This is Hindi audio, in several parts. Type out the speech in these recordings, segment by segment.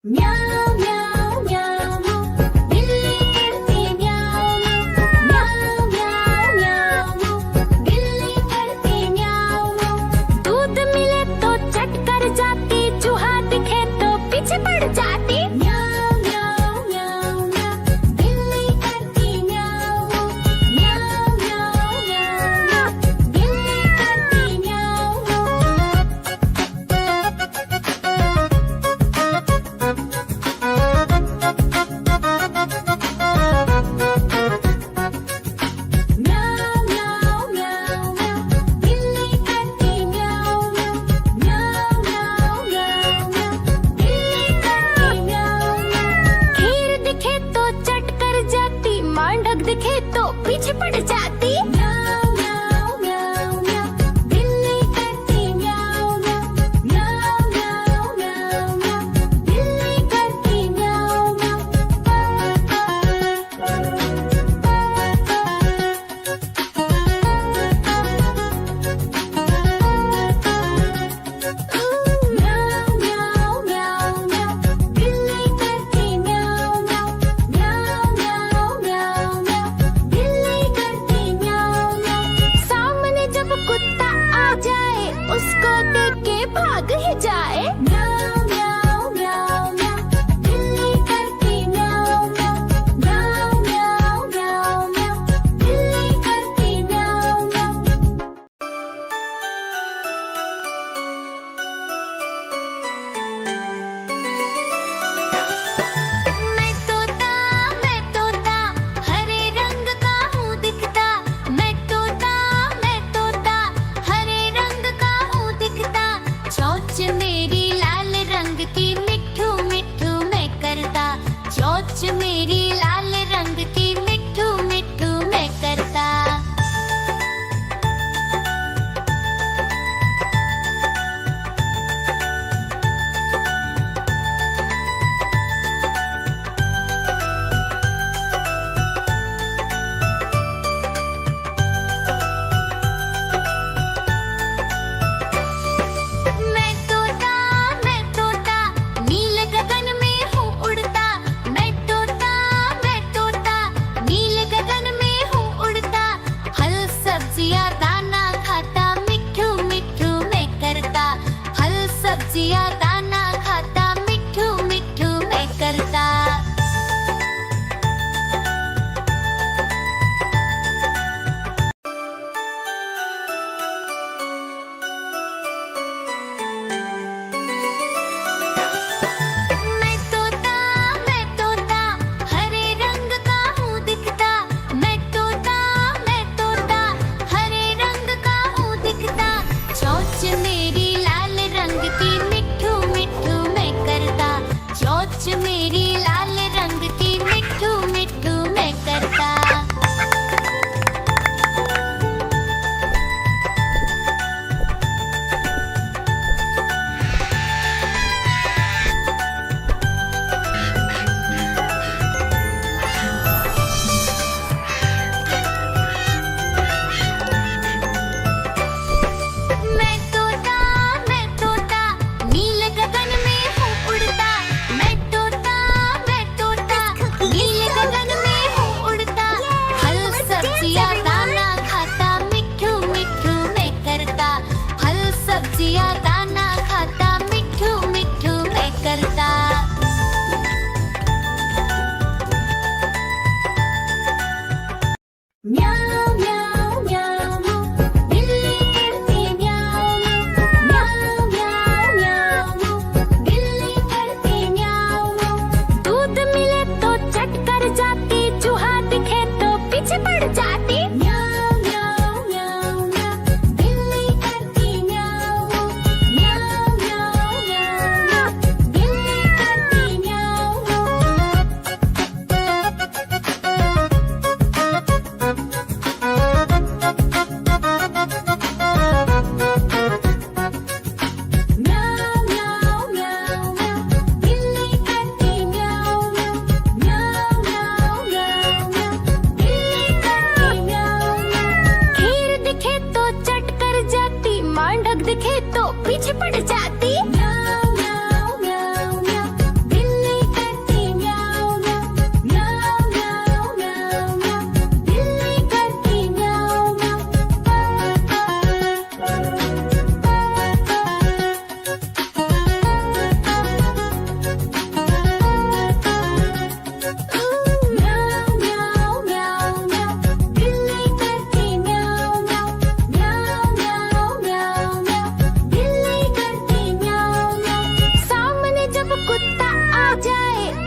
म्याऊं म्याऊं म्याऊं बिल्ली करती म्याऊं म्याऊं म्याऊं म्याऊं बिल्ली करती म्याऊं। दूध मिले तो चट कर जाती, चूहा दिखे तो पीछे पड़ जाती। म्याऊं म्याऊं म्याऊं म्याऊं बिल्ली करती म्याऊं म्याऊं म्याऊं म्याऊं बिल्ली करती म्याऊं। म्याऊं म्याऊं म्याऊं म्याऊं बिल्ली करती म्याऊं म्याऊं म्याऊं म्याऊं म्याऊं बिल्ली करती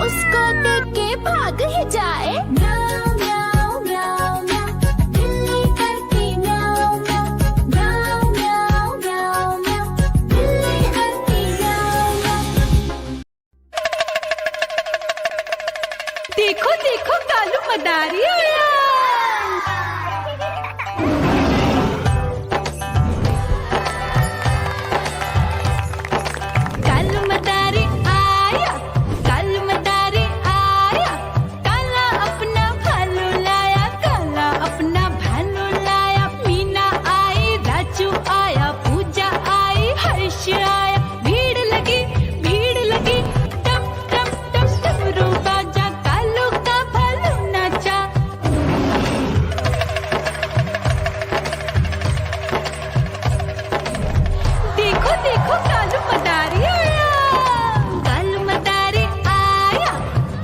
उसको देख के भाग ही जाए। म्याऊं म्याऊं म्याऊं म्याऊं, बिल्ली करती म्याऊं म्याऊं। म्याऊं म्याऊं म्याऊं म्याऊं, बिल्ली करती म्याऊं म्याऊं। देखो देखो कालू मदारी आया। कालू मदारी आया, कालू मदारी आया। काला अपना भालू लाया, काला अपना भालू लाया। मीना आई, राजू आया, पूजा आई, हर्ष आया। भीड़ लगी टप टप टप डमरू बाजा। कालू का भालू नाचा। देखो देखो कालू मदारी आया। कालू मदारी आया,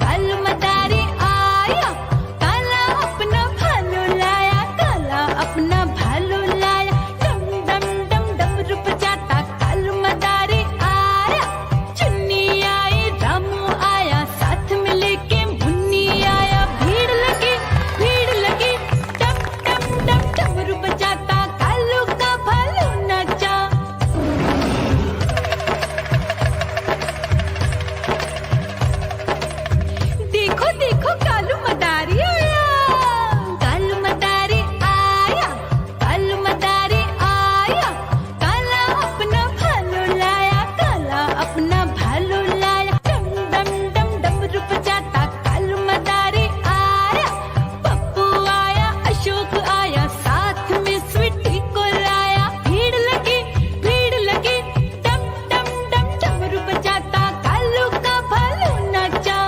कालू मदारी आया। काला अपना भालू लाया, काला अपना भालू लाया। डम डम डम डमरू बजाता कालू मदारी आया। चुन्नी आई, रामू आया, साथ में लेके मुन्नी आया। भीड़ लगी टप टप टप डमरू बजाता कालू का भालू नाचा। देखो देखो कालू मदारी आया। कालू मदारी आया, कालू मदारी आया। काला अपना भालू लाया, काला अपना भालू लाया। डम डम डम डमरू बजाता कालू मदारी आया। पप्पू आया, अशोक आया, साथ में स्वीटी को लाया। भीड़ लगी टप टप टप डमरू बजाता कालू का भालू नाचा।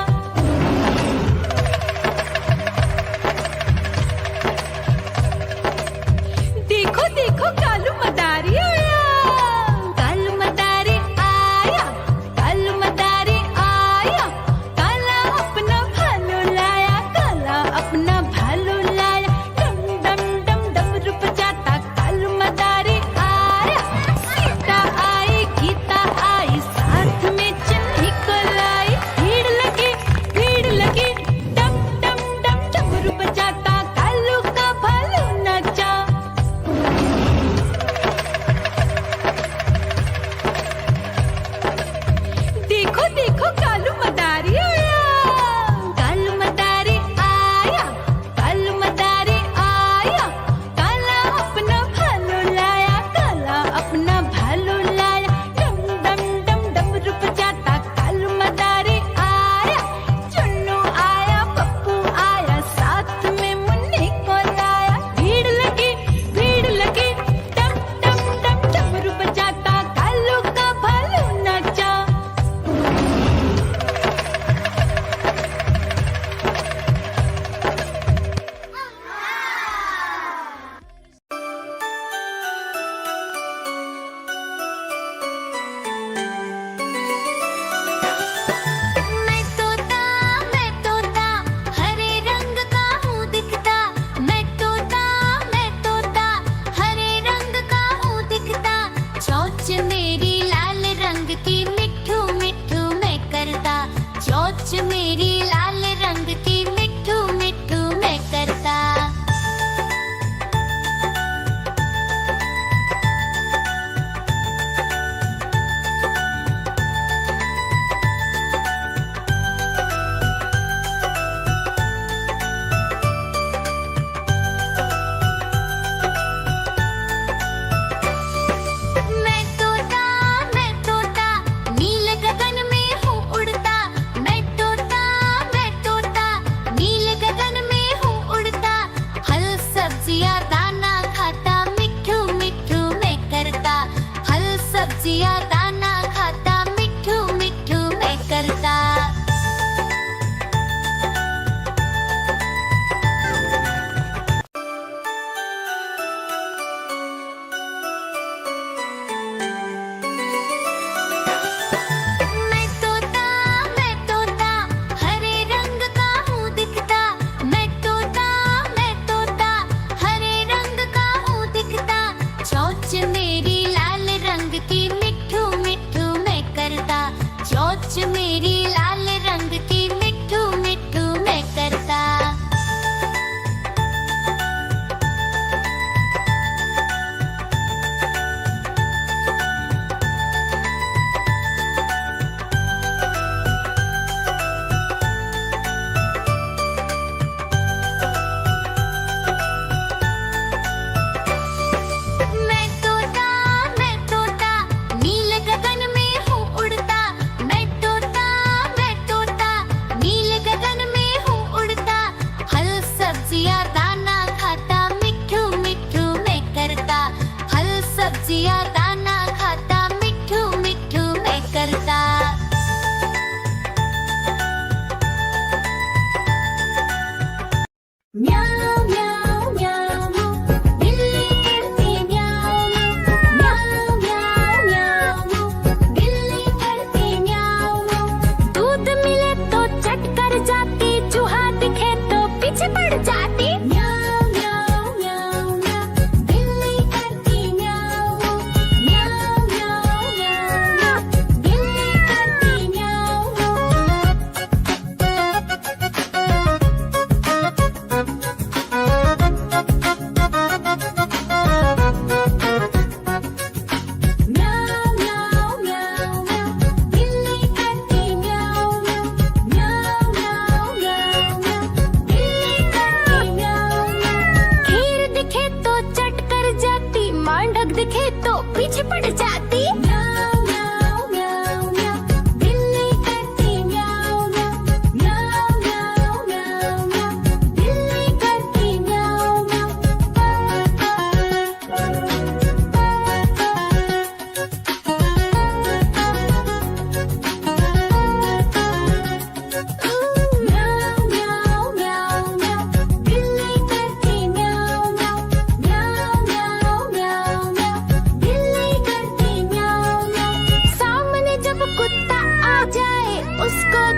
देखो देखो कालू मदारी आया। कालू मदारी आया, कालू मदारी आया। काला अपना भालू लाया, काला अपना भालू लाया। डम डम डम डमरू बजाता कालू मदारी आया। सीता आई, गीता आई, साथ में चन्नी को लाई। भीड़ लगी टप टप टप डमरू बजाता कालू का भालू नाचा। देखो देखो कालू मदारी आया। कालू मदारी आया, कालू मदारी आया। काला अपना भालू लाया, काला अपना भालू लाया। डम डम डम डमरू बजाता कालू मदारी आया। चुन्नू आया, पप्पू आया, साथ में मुन्नी को लाया। भीड़ लगी टप टप टप डमरू बजाता कालू का भालू नाचा। मैं तोता हरे रंग का हूँ दिखता। मैं तोता हरे रंग का हूँ दिखता। चोंच मेरी लाल रंग की मिट्ठू मिट्ठू मैं करता। चोंच मेरी लाल रंग की मिट्ठू मिट्ठू मैं करता। मैं तोता नील गगन में हूँ उड़ता। मैं तोता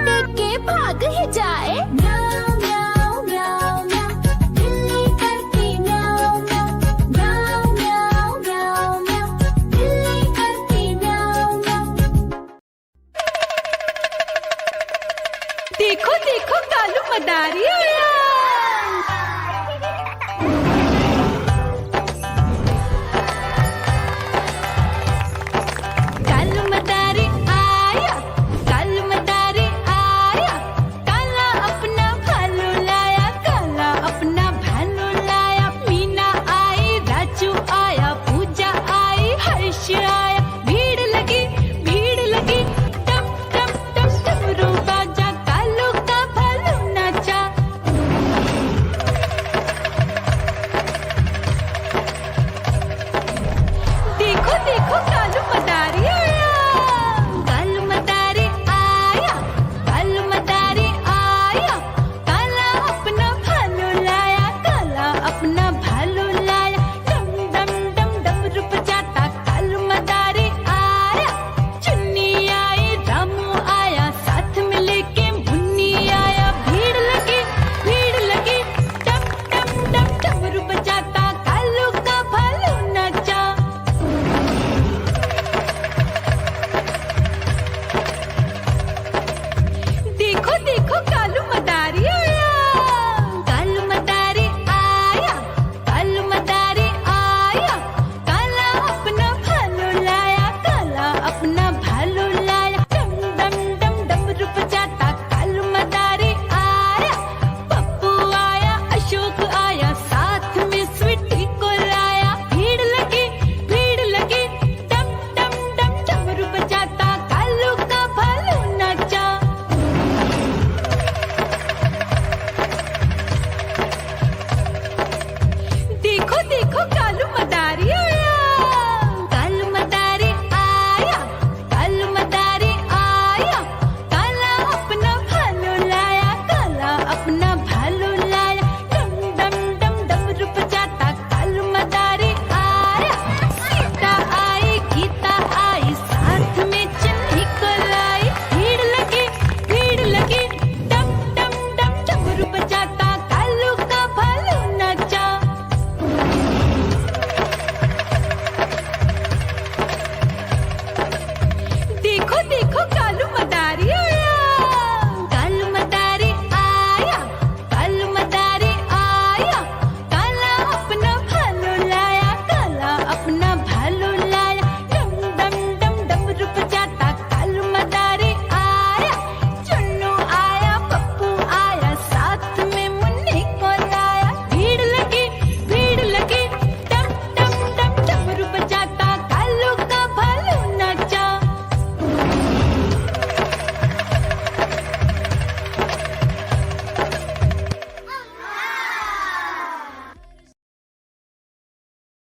देख के भाग ही जाए। म्याऊं म्याऊं म्याऊं म्याऊं, बिल्ली करती म्याऊं म्याऊं। म्याऊं म्याऊं म्याऊं म्याऊं, बिल्ली करती म्याऊं म्याऊं। देखो देखो कालू मदारी आया।